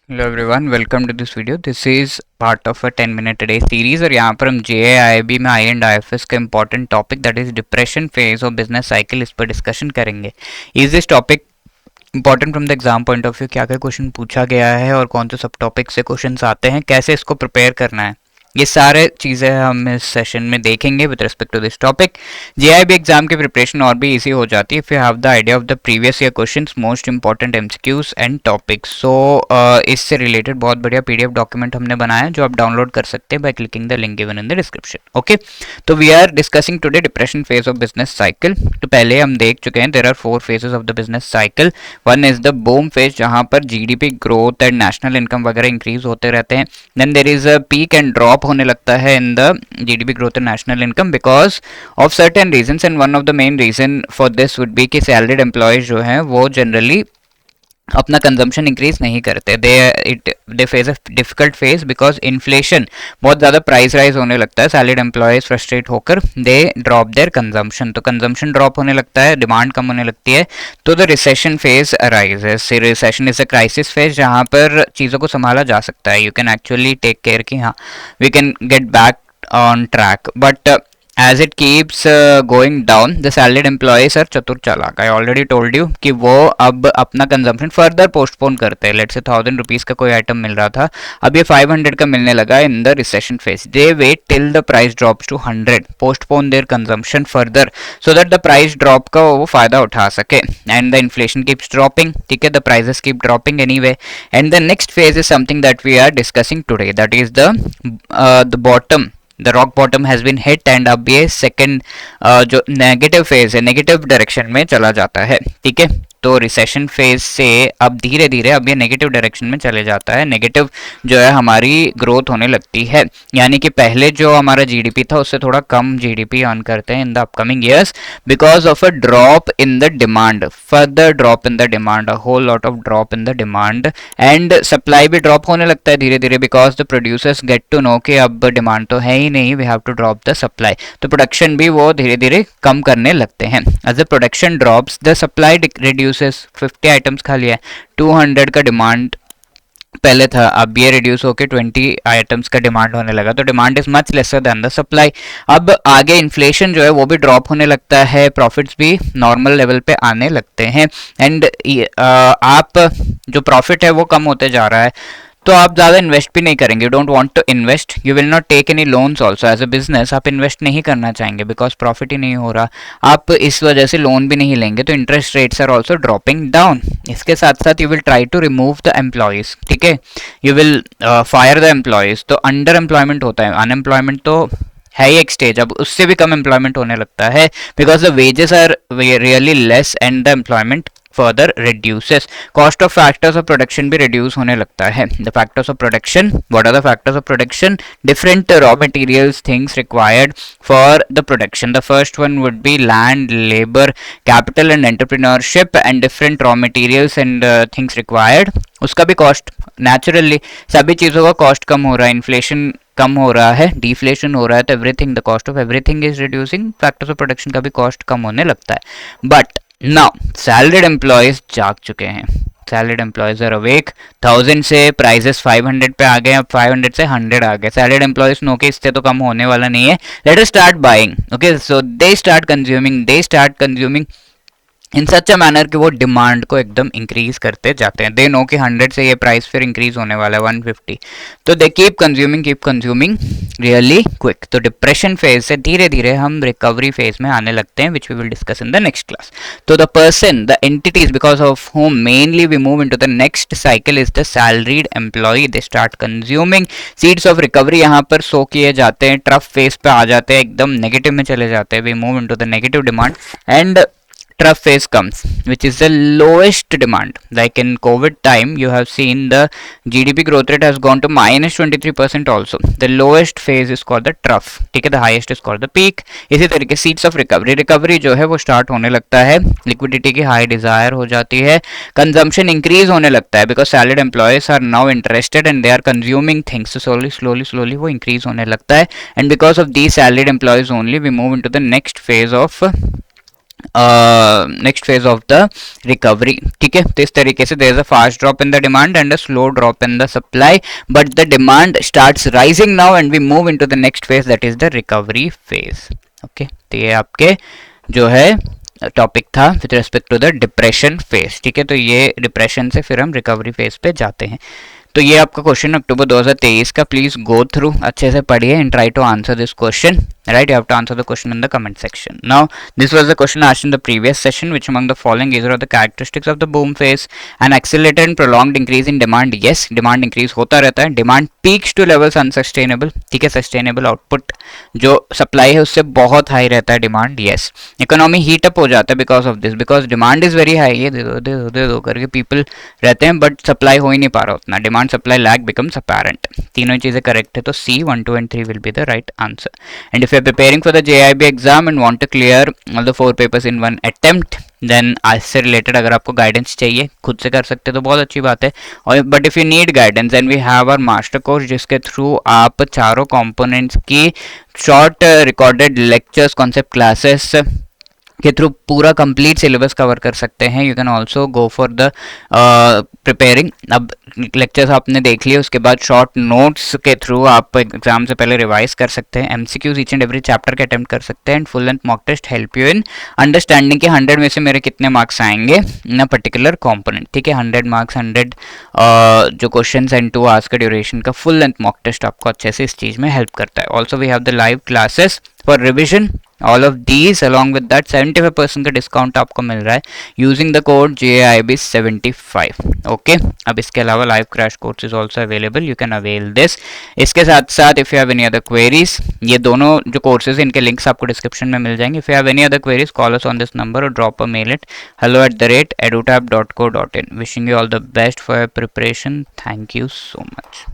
Hello everyone, welcome to this video. This is part of a 10 minute a day series और यहाँ पर हम JIIB में I and IFS का important topic that is depression phase और business cycle इस पर डिस्कशन करेंगे। Is this topic important from the exam point of view? क्या क्या क्वेश्चन पूछा गया है और कौन से सब टॉपिक से क्वेश्चन आते हैं, कैसे इसको प्रिपेयर करना है, ये सारे चीज़ें हम इस सेशन में देखेंगे with respect to this topic. JIB exam की प्रिपरेशन और भी इजी हो जाती है if you have the idea of the previous year questions, most important MCQs and topics. So इससे रिलेटेड बहुत बढ़िया PDF डॉक्यूमेंट हमने बनाया है जो आप डाउनलोड कर सकते हैं by clicking the link given in the description. Okay, तो we are discussing today depression phase of business cycle. तो पहले हम देख चुके हैं there are 4 phases of the business cycle. One is the boom phase जहां पर GDP growth and national income वगैरह इंक्रीज होते रहते हैं। Then there is a peak and drop होने लगता है in the GDP growth and national income because of certain reasons, and one of the main reason for this would be कि salaried employees जो हैं वो जनरली अपना consumption increase नहीं करते। They face a difficult phase because inflation, बहुत ज़्यादा price rise होने लगता है। सैलरीड एम्प्लॉयज फ्रस्ट्रेट होकर दे ड्रॉप देयर कंजम्पशन, तो कंजम्पशन ड्रॉप होने लगता है, डिमांड कम होने लगती है, तो the recession phase arises. Recession is a crisis phase जहाँ पर चीज़ों को संभाला जा सकता है। You can actually take care कि हाँ we can get back on track, but as it keeps going down, the salaried employees are चतुर चालाक। I already told you कि वो अब अपना कंजम्पशन फर्दर पोस्टपोन करते हैं। लेट्स से 1000 रुपीज का कोई आइटम मिल रहा था, अब ये 500 का मिलने लगा in the recession phase. They wait till the price drops to 100, postpone their consumption further so that the price drop का वो फायदा उठा सके। And the inflation keeps dropping, ठीक है, the prices keep dropping anyway. And the next phase is something that we are discussing today, that is the bottom, the rock bottom has been hit, and अब ये second जो negative phase है, negative direction में चला जाता है। ठीक है, तो रिसेशन फेज से अब धीरे धीरे अब ये नेगेटिव डायरेक्शन में चले जाता है, नेगेटिव जो है हमारी ग्रोथ होने लगती है। यानी कि पहले जो हमारा GDP था उससे थोड़ा कम GDP अर्न करते हैं in the upcoming years because of a drop in the demand, further drop in the demand, a whole lot of drop in the demand. And supply भी ड्रॉप होने लगता है धीरे धीरे because the producers get to know कि अब demand तो है ही नहीं, we have to drop the supply, तो प्रोडक्शन भी वो धीरे धीरे कम करने लगते हैं। As the production drops the supply reduces. 50 items खाली है, 200 का डिमांड पहले था, अब ये रिड्यूस होकर 20 आइटम्स का डिमांड होने लगा, तो demand is much lesser than the supply. अब आगे इन्फ्लेशन जो है वो भी ड्रॉप होने लगता है, प्रॉफिट्स भी नॉर्मल लेवल पे आने लगते हैं। एंड आप जो प्रॉफिट है वो कम होते जा रहा है, तो आप ज़्यादा इन्वेस्ट भी नहीं करेंगे। You don't want to invest, you will not take any loans also. As a business आप इन्वेस्ट नहीं करना चाहेंगे बिकॉज प्रॉफिट ही नहीं हो रहा, आप इस वजह से लोन भी नहीं लेंगे, तो interest rates are also dropping down. इसके साथ साथ you will try to remove the employees, ठीक है, you will fire the employees, तो अंडर एम्प्लॉयमेंट होता है, अनएम्प्लॉयमेंट तो है ही एक स्टेज, अब उससे भी कम एम्प्लॉयमेंट होने लगता है because the wages are really less and the employment further reduces. Cost of factors of production भी reduce होने लगता है। The factors of production, what are the factors of production? Different raw materials, things required for the production. The first one would be land, labor, capital and entrepreneurship, and different raw materials and things required. उसका भी cost, naturally सभी चीज़ों का cost कम हो रहा है, inflation कम हो रहा है, डिफ्लेशन हो रहा है, तो everything, the cost of everything is reducing, factors of production का भी कॉस्ट कम होने लगता है। बट नाउ सैलरीड एम्प्लॉयज जाग चुके हैं, सैलरीड एम्प्लॉयज आर अवेक। 1000 से प्राइसेस 500 पे आ गए, अब 500 से 100 आ गए। सैलरीड एम्प्लॉयज नो के इससे तो कम होने वाला नहीं है, let us start buying. Okay, so they start consuming in such a manner कि वो डिमांड को एकदम इंक्रीज करते जाते हैं। दे नो कि 100 से ये प्राइस फिर इंक्रीज होने वाला है 150, तो they keep consuming really quick. तो डिप्रेशन फेज से धीरे धीरे हम रिकवरी फेज में आने लगते हैं, which we will discuss in the next class. तो the person, the entities because of whom mainly we move into the next cycle is the salaried employ. They start consuming, seeds of recovery यहाँ पर सो किए जाते हैं, trough phase पे आ जाते हैं, एकदम नेगेटिव में चले जाते हैं, we move into the negative demand and trough phase comes, which is the lowest demand. Like in COVID time, you have seen the GDP growth rate has gone to -23% also. The lowest phase is called the trough, ठीक है, the highest is called the peak. इसी तरीके seeds of recovery जो है वो start होने लगता है, liquidity की high desire हो जाती है, consumption increase होने लगता है because salaried employees are now interested and they are consuming things, so slowly वो increase होने लगता है, and because of these salaried employees only we move into the next phase of next phase of the recovery. ठीक है, तो इस तरीके से there is a fast drop in the demand and a slow drop in the supply, but the demand starts rising now and we move into the next phase that is the recovery phase. Okay, तो ये आपके जो है topic था with respect to the depression phase. ठीक है, तो ये डिप्रेशन से फिर हम रिकवरी फेज पे जाते हैं। तो ये आपका क्वेश्चन अक्टूबर 2023 का, प्लीज गो थ्रू, अच्छे से पढ़िए and try to answer this question, right? You have to answer the question in the comment section. Now this was the question asked in the previous session, which among the following is are the characteristics of the boom phase? An accelerated and prolonged increase in demand, yes, demand increase होता रहता है, demand peaks to levels unsustainable, ठीक है, sustainable output जो supply है उससे बहुत high रहता है demand, yes, economy heat up हो जाता है because of this, because demand is very high, ये दे दो करके people रहते हैं but supply हो ही नहीं पा रहा उतना, demand supply lag becomes apparent, तीनों चीजें correct है, तो C 1, 2 and 3 will be the right answer. And if you are preparing for the JIB exam and want to clear all the 4 papers in one attempt, then आज से related अगर आपको guidance चाहिए खुद से कर सकते तो बहुत अच्छी बात है, और but if you need guidance then we have our master course जिसके थ्रू आप चारों कंपोनेंट्स की short recorded lectures, concept classes के थ्रू पूरा कंप्लीट सिलेबस कवर कर सकते हैं। You can also go for the preparing. अब लेक्चर्स आपने देख लिए, उसके बाद शॉर्ट नोट्स के थ्रू आप एग्जाम से पहले रिवाइज कर सकते हैं, MCQs each and every chapter के अटेम्प्ट कर सकते हैं, and full length mock test help you in understanding कि 100 में से मेरे कितने मार्क्स आएंगे इन अ पर्टिकुलर कॉम्पोनेंट। ठीक है, 100 मार्क्स, 100 जो क्वेश्चन एंड 2 आवर्स का ड्यूरेशन का फुल लेंथ मॉक टेस्ट आपको अच्छे से इस चीज़ में हेल्प करता है। Also we have the live classes for revision, all of these along with that 75% का डिस्काउंट आपको मिल रहा है using the code JIB75। Okay, अब इसके अलावा live crash course is also available, you can avail this. इसके साथ साथ if you have any other queries, ये दोनों जो कोर्सेज इनके लिंक्स आपको डिस्क्रिप्शन में मिल जाएंगे। If you have any other queries call us on this number और drop a mail at hello@edutab.co.in। Wishing you all the best for your preparation. Thank you so much.